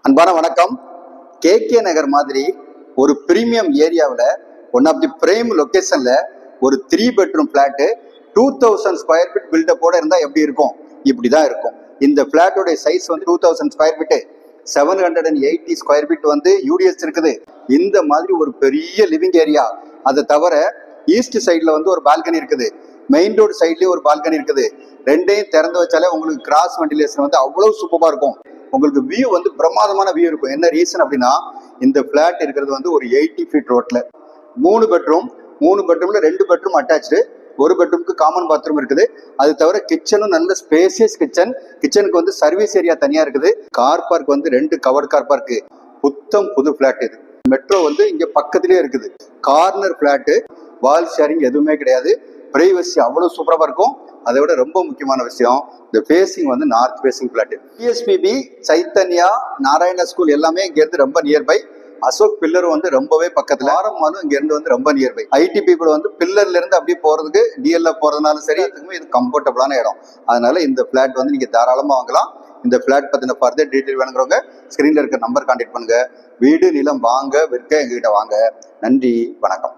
அன்பான வணக்கம். கேகே நகர் மாதிரி ஒரு பிரீமியம் ஏரியாவில் ஒன் ஆஃப் தி பிரைம் லொக்கேஷன்ல ஒரு 3 பெட்ரூம் பிளாட்டு 2000 ஸ்கொயர் ஃபீட் பில்டப்போட இருந்தால் எப்படி இருக்கும்? இப்படி தான் இருக்கும். இந்த பிளாட்டோடைய சைஸ் வந்து 2000 ஸ்கொயர் ஃபீட்டு, 780 ஸ்கொயர் ஃபீட் வந்து யூடிஎஸ் இருக்குது. இந்த மாதிரி ஒரு பெரிய லிவிங் ஏரியா. அதை தவிர ஈஸ்ட் சைடில் வந்து ஒரு பால்கனி இருக்குது, மெயின் ரோடு சைட்லேயும் ஒரு பால்கனி இருக்குது. ரெண்டையும் திறந்து வச்சாலே உங்களுக்கு கிராஸ் வெண்டிலேஷன் வந்து அவ்வளோ சூப்பராக இருக்கும். உங்களுக்கு வியூ வந்து பிரமாதமான வியூ இருக்கும். என்ன ரீசன் அப்படின்னா, இந்த பிளாட் இருக்கிறது வந்து ஒரு 80 ஃபீட் ரோட்ல 3 பெட்ரூம், 3 பெட்ரூம்ல 2 பெட்ரூம் அட்டாச்சு, ஒரு பெட்ரூமுக்கு காமன் பாத்ரூம் இருக்குது. அது தவிர கிச்சனும் நல்ல ஸ்பேசியஸ் கிச்சன். கிச்சனுக்கு வந்து சர்வீஸ் ஏரியா தனியா இருக்குது. கார் பார்க் வந்து 2 கவர்ட் கார் பார்க். புத்தம் புது பிளாட் இது. மெட்ரோ வந்து இங்க பக்கத்திலே இருக்குது. கார்னர் பிளாட்டு, வால் ஷேரிங் எதுவுமே கிடையாது. பிரைவசி அவ்வளவு சூப்பராக இருக்கும். அதை விட ரொம்ப முக்கியமான விஷயம், இந்த ஃபேசிங் வந்து north facing flat. PSBB, Chaitanya, Narayana school எல்லாமே இங்கேருந்து ரொம்ப நியர்பை. அசோக் பில்லர் வந்து ரொம்பவே பக்கத்தில். ஆரம்மாலும் இங்கேருந்து வந்து ரொம்ப நியர்பை. ஐடி பீப்புள் வந்து பில்லர்ல இருந்து அப்படியே போறதுக்கு, டிஎல்ல போறதுனாலும் சரி, இது கம்ஃபர்டபுளான இடம். அதனால இந்த பிளாட் வந்து நீங்க தாராளமாக வாங்கலாம். இந்த பிளாட் பத்தின ஃபர்தர் டீட்டெயில் வேணுங்கிறவங்க ஸ்கிரீன்ல இருக்க நம்பர் கான்டாக்ட் பண்ணுங்க. வீடு நிலம் வாங்க விற்க எங்ககிட்ட வாங்க. நன்றி, வணக்கம்.